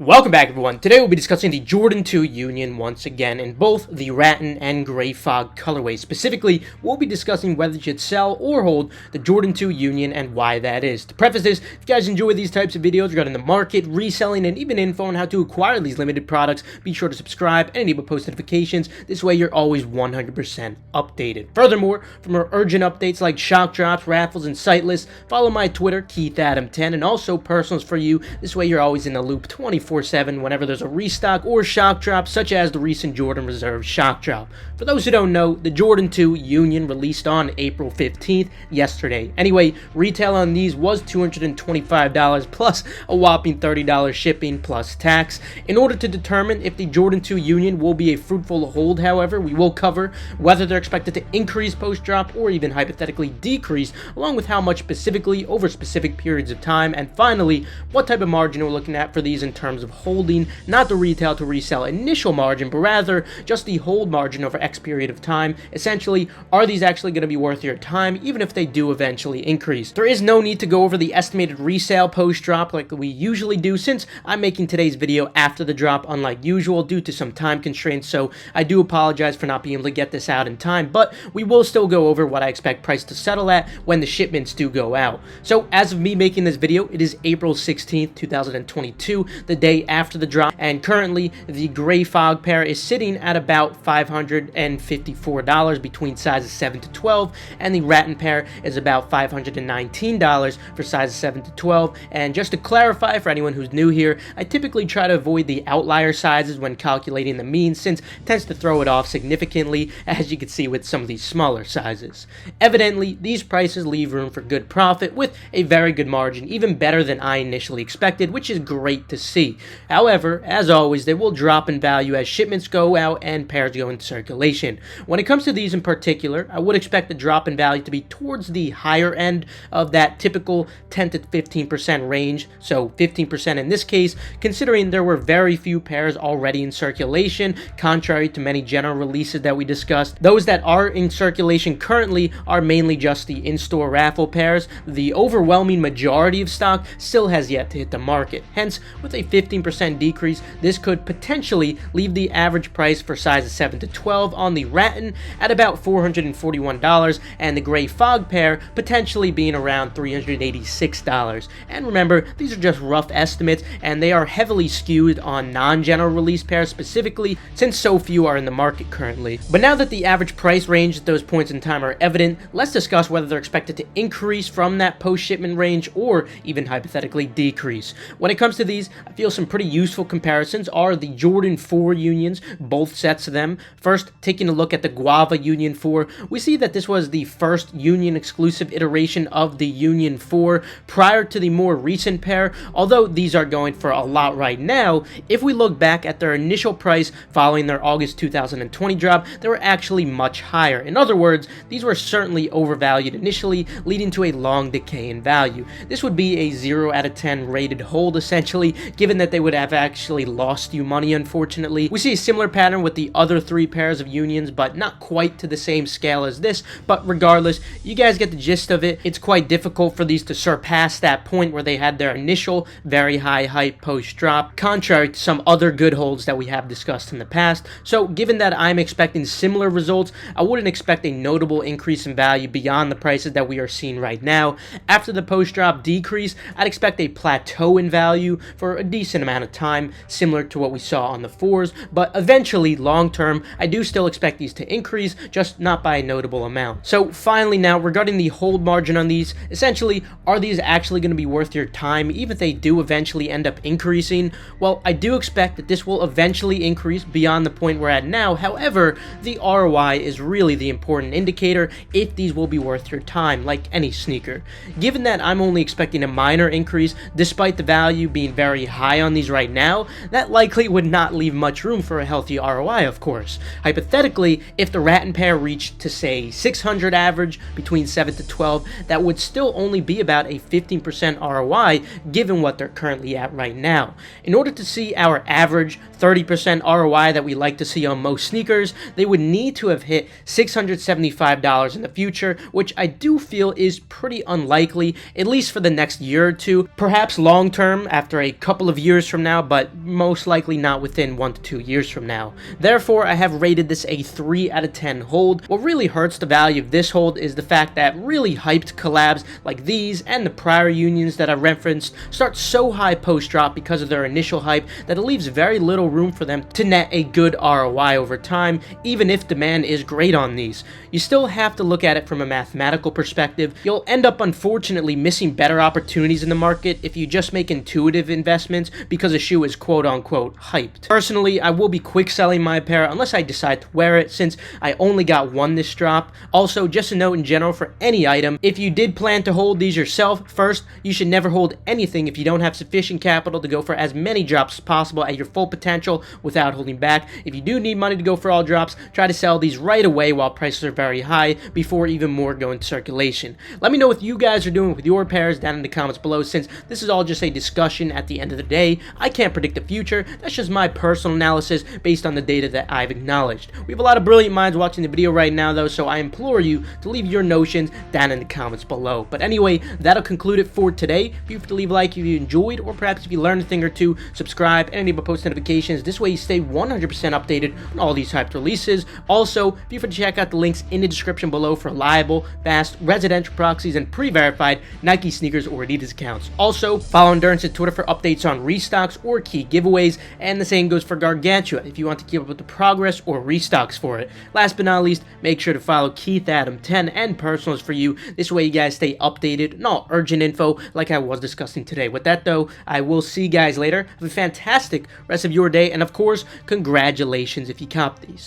Welcome back, everyone. Today we'll be discussing the Jordan 2 Union once again in both the Rattan and Gray Fog colorways. Specifically, we'll be discussing whether you should sell or hold the Jordan 2 Union and why that is. To preface this, if you guys enjoy these types of videos regarding the market, reselling, and even info on how to acquire these limited products, be sure to subscribe and enable post notifications. This way you're always 100% updated. Furthermore, for more urgent updates like shock drops, raffles, and Sitelists, follow my Twitter, KeithAdam10, and also personals for you. This way you're always in the loop 24/7 whenever there's a restock or shock drop, such as the recent Jordan Reserve shock drop. For those who don't know, the Jordan 2 Union released on April 15th, yesterday. Anyway, retail on these was $225 plus a whopping $30 shipping plus tax. In order to determine if the Jordan 2 Union will be a fruitful hold, however, we will cover whether they're expected to increase post-drop or even hypothetically decrease, along with how much specifically over specific periods of time, and finally, what type of margin we're looking at for these in terms of holding, not the retail to resell initial margin, but rather just the hold margin over X period of time. Essentially, are these actually going to be worth your time, even if they do eventually increase? There is no need to go over the estimated resale post-drop like we usually do, since I'm making today's video after the drop, unlike usual, due to some time constraints, so I do apologize for not being able to get this out in time, but we will still go over what I expect price to settle at when the shipments do go out. So, as of me making this video, it is April 16th, 2022, the day after the drop, and currently the Gray Fog pair is sitting at about $554 between sizes 7 to 12, and the Rattan pair is about $519 for sizes 7 to 12. And just to clarify for anyone who's new here, I typically try to avoid the outlier sizes when calculating the mean, since it tends to throw it off significantly, as you can see with some of these smaller sizes. Evidently, these prices leave room for good profit with a very good margin, even better than I initially expected, which is great to see. However, as always, they will drop in value as shipments go out and pairs go into circulation. When it comes to these in particular, I would expect the drop in value to be towards the higher end of that typical 10 to 15% range, so 15% in this case, considering there were very few pairs already in circulation, contrary to many general releases that we discussed. Those that are in circulation currently are mainly just the in-store raffle pairs. The overwhelming majority of stock still has yet to hit the market. Hence, with a 15% decrease, this could potentially leave the average price for sizes 7 to 12 on the Rattan at about $441, and the Gray Fog pair potentially being around $386. And remember, these are just rough estimates, and they are heavily skewed on non-general release pairs specifically, since so few are in the market currently. But now that the average price range at those points in time are evident, let's discuss whether they're expected to increase from that post-shipment range or even hypothetically decrease. When it comes to these, I feel some pretty useful comparisons are the Jordan 4 Unions, both sets of them. First, taking a look at the Guava Union 4, we see that this was the first Union exclusive iteration of the Union 4 prior to the more recent pair. Although these are going for a lot right now, if we look back at their initial price following their August 2020 drop, they were actually much higher. In other words, these were certainly overvalued initially, leading to a long decay in value. This would be a 0 out of 10 rated hold, essentially, given that they would have actually lost you money, unfortunately. We see a similar pattern with the other 3 pairs of Unions, but not quite to the same scale as this, but regardless, you guys get the gist of it. It's quite difficult for these to surpass that point where they had their initial very high hype post-drop, contrary to some other good holds that we have discussed in the past. So given that I'm expecting similar results, I wouldn't expect a notable increase in value beyond the prices that we are seeing right now. After the post-drop decrease, I'd expect a plateau in value for a decent amount of time, similar to what we saw on the 4s, but eventually, long term, I do still expect these to increase, just not by a notable amount. So finally now, regarding the hold margin on these, essentially, are these actually going to be worth your time, even if they do eventually end up increasing? Well, I do expect that this will eventually increase beyond the point we're at now. However, the ROI is really the important indicator if these will be worth your time, like any sneaker. Given that I'm only expecting a minor increase, despite the value being very high on these right now, that likely would not leave much room for a healthy ROI, of course. Hypothetically, if the Rattan pair reached to say 600 average between 7 to 12, that would still only be about a 15% ROI given what they're currently at right now. In order to see our average 30% ROI that we like to see on most sneakers, they would need to have hit $675 in the future, which I do feel is pretty unlikely, at least for the next year or two. Perhaps long term, after a couple of years years from now, but most likely not within 1 to 2 years from now. Therefore, I have rated this a 3 out of 10 hold. What really hurts the value of this hold is the fact that really hyped collabs like these and the prior unions that I referenced start so high post-drop because of their initial hype that it leaves very little room for them to net a good ROI over time, even if demand is great on these. You still have to look at it from a mathematical perspective. You'll end up unfortunately missing better opportunities in the market if you just make intuitive investments because a shoe is quote-unquote hyped. Personally, I will be quick selling my pair unless I decide to wear it, since I only got one this drop. Also, just a note in general for any item, if you did plan to hold these yourself, first, you should never hold anything if you don't have sufficient capital to go for as many drops as possible at your full potential without holding back. If you do need money to go for all drops, try to sell these right away while prices are very high before even more go into circulation. Let me know what you guys are doing with your pairs down in the comments below, since this is all just a discussion at the end of the day. I can't predict the future. That's just my personal analysis based on the data that I've acknowledged. We have a lot of brilliant minds watching the video right now though, so I implore you to leave your notions down in the comments below. But anyway, that'll conclude it for today. Feel free to leave a like if you enjoyed, or perhaps if you learned a thing or two, subscribe and enable post notifications. This way you stay 100% updated on all these hyped releases. Also, feel free to check out the links in the description below for reliable, fast, residential proxies and pre-verified Nike sneakers or Adidas accounts. Also, follow Endurance on Twitter for updates on restocks or key giveaways, and the same goes for Gargantua if you want to keep up with the progress or restocks for it. Last but not least, make sure to follow Keith Adam 10 and Personals for you. This way you guys stay updated on all urgent info like I was discussing today. With that though, I will see you guys later. Have a fantastic rest of your day, and of course, congratulations if you cop these.